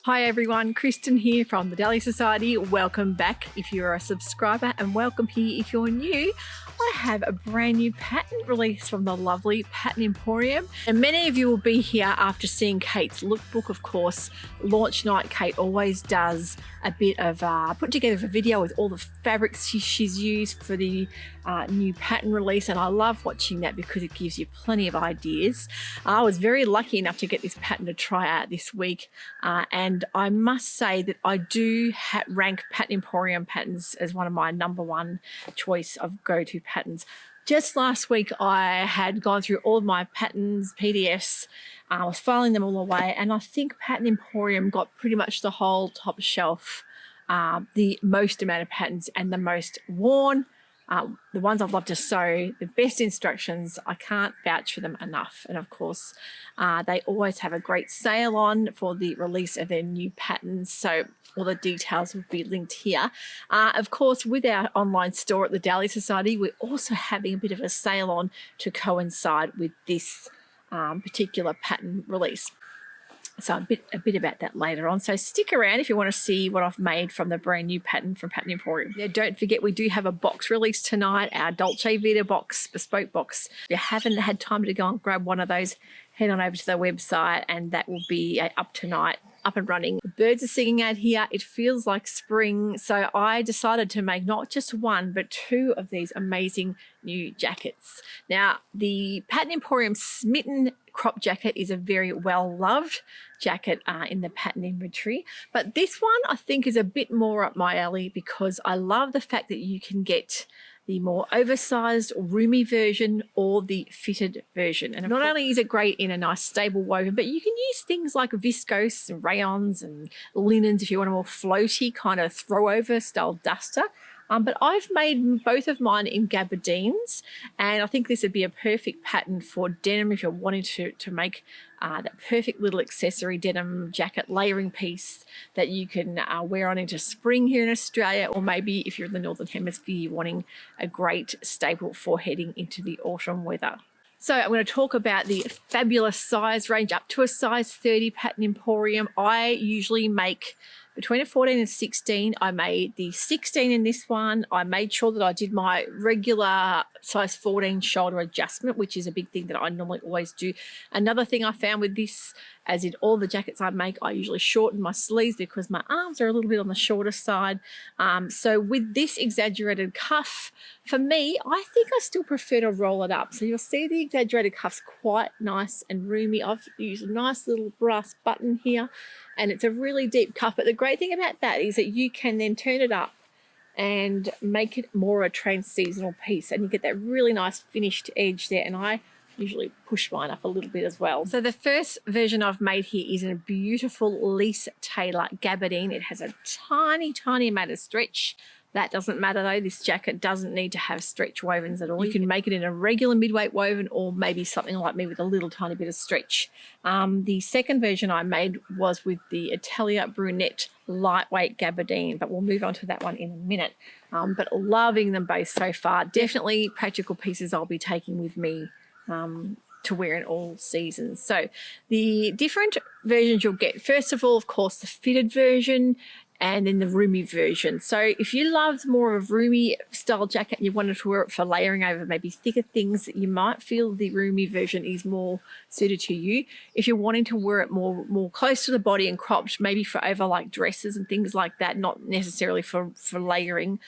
Hi everyone, Kristen here from the Dahlia Society. Welcome back if you're a subscriber and welcome here if you're new. I have a brand new pattern release from the lovely Pattern Emporium. And many of you will be here after seeing Kate's lookbook, of course. Launch night, Kate always does a bit of put together a video with all the fabrics she's used for the new pattern release, and I love watching that because it gives you plenty of ideas. I was very lucky enough to get this pattern to try out this week, and I must say that I do rank Pattern Emporium patterns as one of my #1 choice of go-to patterns. Just last week I had gone through all of my patterns, PDFs, I was filing them all away, and I think Pattern Emporium got pretty much the whole top shelf, the most amount of patterns and the most worn. The ones I've loved to sew, the best instructions, I can't vouch for them enough. And of course, they always have a great sale on for the release of their new patterns. So all the details will be linked here. Of course, with our online store at the Dahlia Society, we're also having a bit of a sale on to coincide with this particular pattern release. So a bit about that later on. So stick around if you want to see what I've made from the brand new pattern from Pattern Emporium. Now, don't forget we do have a box release tonight, our Dolce Vita box, bespoke box. If you haven't had time to go and grab one of those, head on over to the website and that will be up tonight, up and running. The birds are singing out here. It feels like spring. So I decided to make not just one, but 2 of these amazing new jackets. Now, the Pattern Emporium Smitten crop jacket is a very well-loved jacket in the pattern inventory. But this one I think is a bit more up my alley because I love the fact that you can get the more oversized, roomy version or the fitted version. And not only is it great in a nice stable woven, but you can use things like viscose and rayons and linens if you want a more floaty kind of throw over style duster. But I've made both of mine in gabardines, and I think this would be a perfect pattern for denim if you're wanting to make that perfect little accessory denim jacket layering piece that you can wear on into spring here in Australia, or maybe if you're in the Northern Hemisphere, you're wanting a great staple for heading into the autumn weather. So I'm going to talk about the fabulous size range up to a size 30 Pattern Emporium. I usually make between a 14 and 16. I made the 16 in this one. I made sure that I did my regular size 14 shoulder adjustment, which is a big thing that I normally always do. Another thing I found with this, as in all the jackets I make, I usually shorten my sleeves because my arms are a little bit on the shorter side. So with this exaggerated cuff, for me, I think I still prefer to roll it up. So you'll see the exaggerated cuff's quite nice and roomy. I've used a nice little brass button here, and it's a really deep cuff. But the great thing about that is that you can then turn it up and make it more a trans-seasonal piece, and you get that really nice finished edge there. And I usually push mine up a little bit as well. So the first version I've made here is in a beautiful Lisa Taylor gabardine. It has a tiny amount of stretch. That doesn't matter though. This jacket doesn't need to have stretch wovens at all. You can make it in a regular midweight woven or maybe something like me with a little tiny bit of stretch. The second version I made was with the Italia Brunette lightweight gabardine, but we'll move on to that one in a minute. But loving them both so far. Definitely practical pieces I'll be taking with me to wear in all seasons. So the different versions you'll get, first of all, of course, the fitted version, and then the roomy version. So if you loved more of a roomy style jacket and you wanted to wear it for layering over maybe thicker things, you might feel the roomy version is more suited to you. If you're wanting to wear it more close to the body and cropped, maybe for over like dresses and things like that, not necessarily for layering,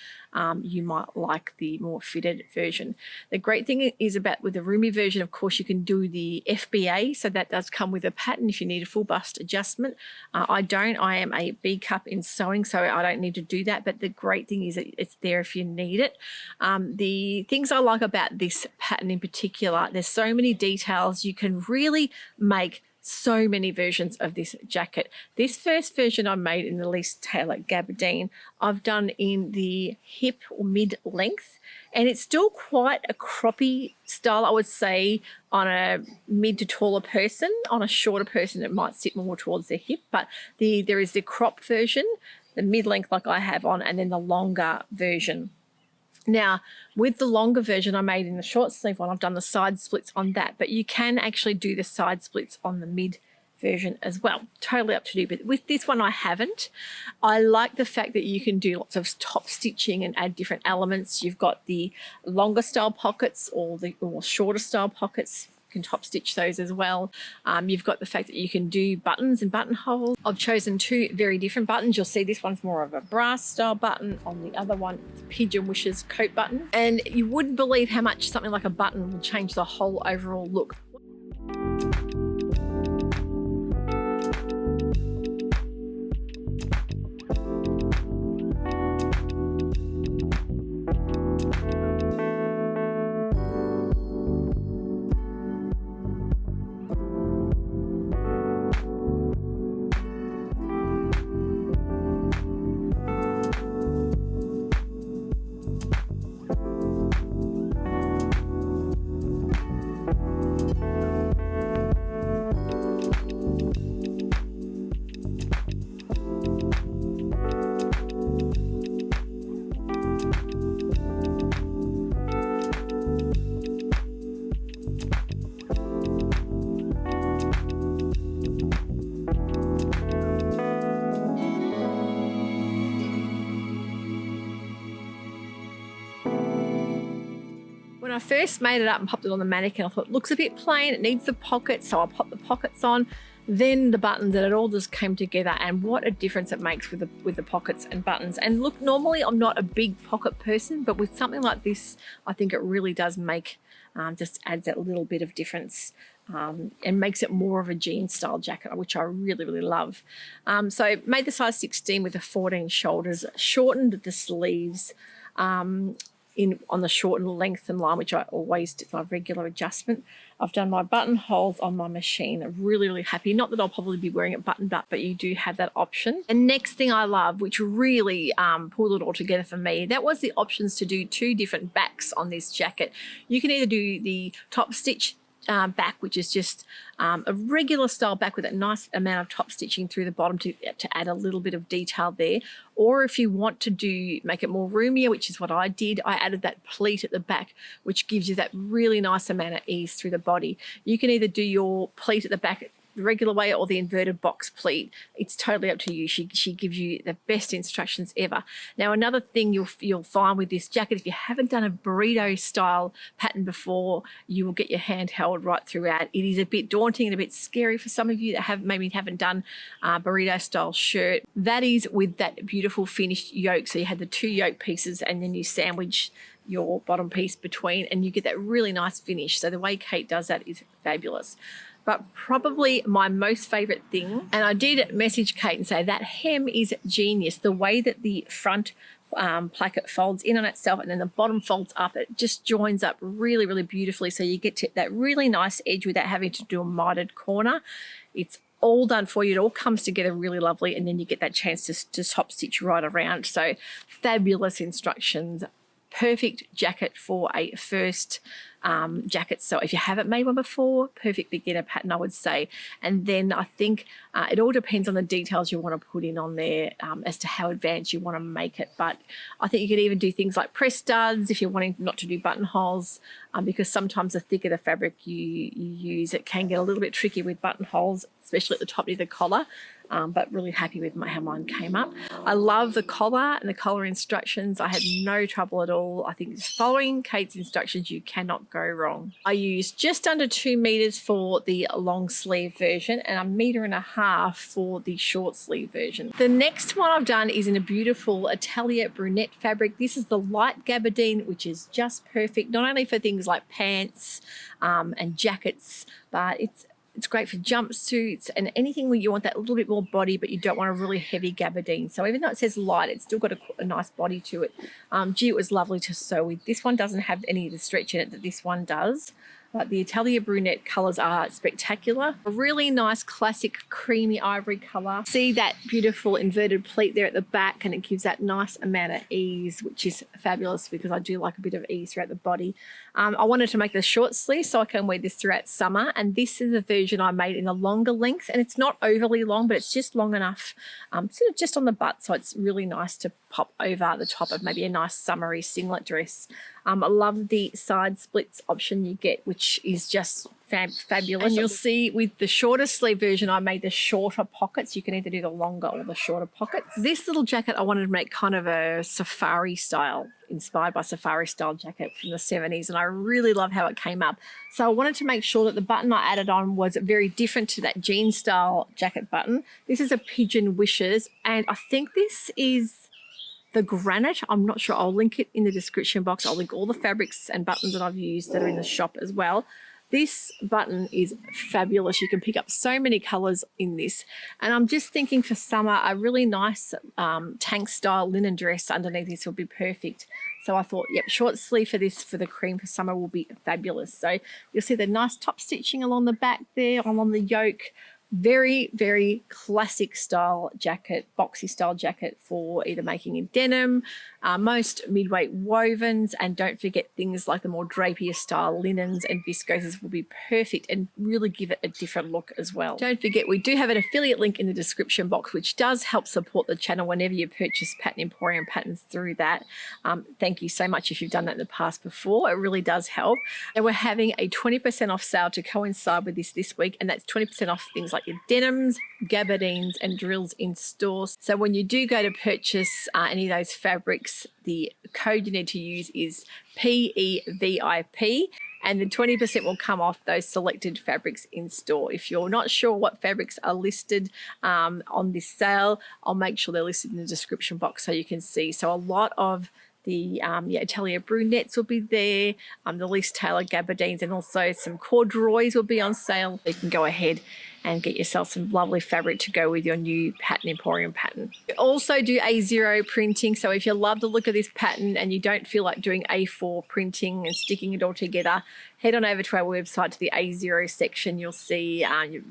you might like the more fitted version. The great thing is about with the roomy version, of course, you can do the FBA, so that does come with a pattern if you need a full bust adjustment. I don't. I am a B cup in sewing, so I don't need to do that, but the great thing is that it's there if you need it. The things I like about this pattern in particular, there's so many details. You can really make so many versions of this jacket. This first version I made in the Lisa Taylor gabardine, I've done in the hip or mid length, and it's still quite a croppy style, I would say, on a mid to taller person. On a shorter person, it might sit more towards the hip, but there is the crop version, the mid length like I have on, and then the longer version. Now, with the longer version I made in the short sleeve one, I've done the side splits on that, but you can actually do the side splits on the mid version as well. Totally up to you, but with this one I haven't. I like the fact that you can do lots of top stitching and add different elements. You've got the longer style pockets or the more shorter style pockets. You can top stitch those as well. You've got the fact that you can do buttons and buttonholes. I've chosen two very different buttons. You'll see this one's more of a brass style button. On the other one, it's Pigeon Wishes coat button. And you wouldn't believe how much something like a button will change the whole overall look. When I first made it up and popped it on the mannequin, I thought it looks a bit plain, it needs the pockets, so I popped the pockets on, then the buttons, and it all just came together, and what a difference it makes with the pockets and buttons. And look, normally I'm not a big pocket person, but with something like this, I think it really does make, just adds that little bit of difference. And makes it more of a jean style jacket, which I really, really love. So made the size 16 with the 14 shoulders, shortened the sleeves on the shortened length and line, which I always do my regular adjustment. I've done my buttonholes on my machine. I'm really, really happy. Not that I'll probably be wearing it buttoned up, but you do have that option. And next thing I love, which really pulled it all together for me, that was the options to do two different backs on this jacket. You can either do the top stitch back, which is just a regular style back with a nice amount of top stitching through the bottom to add a little bit of detail there. Or if you want to make it more roomier, which is what I did, I added that pleat at the back, which gives you that really nice amount of ease through the body. You can either do your pleat at the back the regular way or the inverted box pleat. It's totally up to you. She gives you the best instructions ever. Now, another thing you'll find with this jacket, if you haven't done a burrito style pattern before, you will get your hand held right throughout. It is a bit daunting and a bit scary for some of you that maybe haven't done a burrito style shirt. That is with that beautiful finished yoke. So you had the two yoke pieces and then you sandwich your bottom piece between and you get that really nice finish. So the way Kate does that is fabulous. But probably my most favorite thing, and I did message Kate and say that hem is genius. The way that the front placket folds in on itself and then the bottom folds up, it just joins up really, really beautifully. So you get to that really nice edge without having to do a mitered corner. It's all done for you. It all comes together really lovely, and then you get that chance to top stitch right around. So fabulous instructions. Perfect jacket for a first jacket. So if you haven't made one before, perfect beginner pattern, I would say. And then I think it all depends on the details you want to put in on there as to how advanced you want to make it. But I think you could even do things like press studs if you're wanting not to do buttonholes, because sometimes the thicker the fabric you use, it can get a little bit tricky with buttonholes, especially at the top near the collar. But really happy with how mine came up. I love the collar and the collar instructions. I had no trouble at all. I think just following Kate's instructions, you cannot go wrong. I used just under 2 meters for the long sleeve version and 1.5 meters for the short sleeve version. The next one I've done is in a beautiful Atelier brunette fabric. This is the light gabardine, which is just perfect, not only for things like pants and jackets, but it's great for jumpsuits and anything where you want that little bit more body, but you don't want a really heavy gabardine. So even though it says light, it's still got a nice body to it. Gee, it was lovely to sew with. This one doesn't have any of the stretch in it that this one does. But the Atelier brunette colours are spectacular. A really nice classic creamy ivory colour. See that beautiful inverted pleat there at the back, and it gives that nice amount of ease, which is fabulous because I do like a bit of ease throughout the body. I wanted to make the short sleeve so I can wear this throughout summer, and this is a version I made in the longer length, and it's not overly long, but it's just long enough, sort of just on the butt, so it's really nice to pop over the top of maybe a nice summery singlet dress. I love the side splits option you get, which is just fabulous. And you'll see with the shorter sleeve version, I made the shorter pockets. You can either do the longer or the shorter pockets. This little jacket, I wanted to make kind of a safari style, inspired by safari style jacket from the 70s. And I really love how it came up. So I wanted to make sure that the button I added on was very different to that jean style jacket button. This is a Pigeon Wishes. And I think this is the granite. I'm not sure. I'll link it in the description box. I'll link all the fabrics and buttons that I've used that are in the shop as well. This button is fabulous. You can pick up so many colors in this. And I'm just thinking for summer, a really nice tank style linen dress underneath this will be perfect. So I thought, yep, short sleeve for this for the cream for summer will be fabulous. So you'll see the nice top stitching along the back there, along the yoke. Very, very classic style jacket, boxy style jacket for either making in denim, most midweight wovens, and don't forget things like the more drapier style linens and viscoses will be perfect and really give it a different look as well. Don't forget, we do have an affiliate link in the description box, which does help support the channel whenever you purchase Pattern Emporium patterns through that. Thank you so much if you've done that in the past before. It really does help. And we're having a 20% off sale to coincide with this week, and that's 20% off things like your denims, gabardines, and drills in stores. So when you do go to purchase any of those fabrics, the code you need to use is PEVIP, and the 20% will come off those selected fabrics in store. If you're not sure what fabrics are listed on this sale, I'll make sure they're listed in the description box so you can see. So a lot of the Atelier brunettes will be there, the Least Taylor gabardines, and also some corduroys will be on sale. You can go ahead and get yourself some lovely fabric to go with your new Pattern Emporium pattern. We also do A0 printing, so if you love the look of this pattern and you don't feel like doing A4 printing and sticking it all together, head on over to our website to the A0 section. You'll see,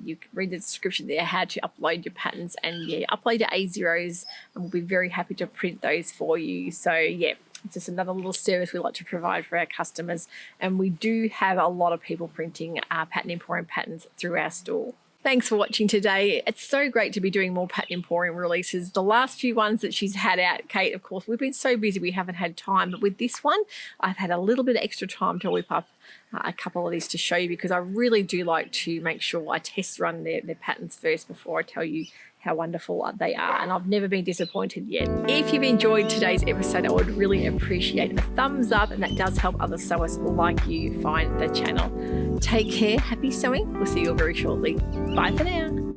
you read the description there, how to upload your patterns, and yeah, upload your A0s, and we'll be very happy to print those for you. So yeah, it's just another little service we like to provide for our customers, and we do have a lot of people printing Pattern Emporium patterns through our store. Thanks for watching today. It's so great to be doing more Pattern Emporium releases. The last few ones that she's had out, Kate, of course, we've been so busy we haven't had time. But with this one, I've had a little bit of extra time to whip up a couple of these to show you, because I really do like to make sure I test run their patterns first before I tell you how wonderful they are, and I've never been disappointed yet. If you've enjoyed today's episode, I would really appreciate a thumbs up, and that does help other sewers like you find the channel. Take care, happy sewing. We'll see you all very shortly. Bye for now.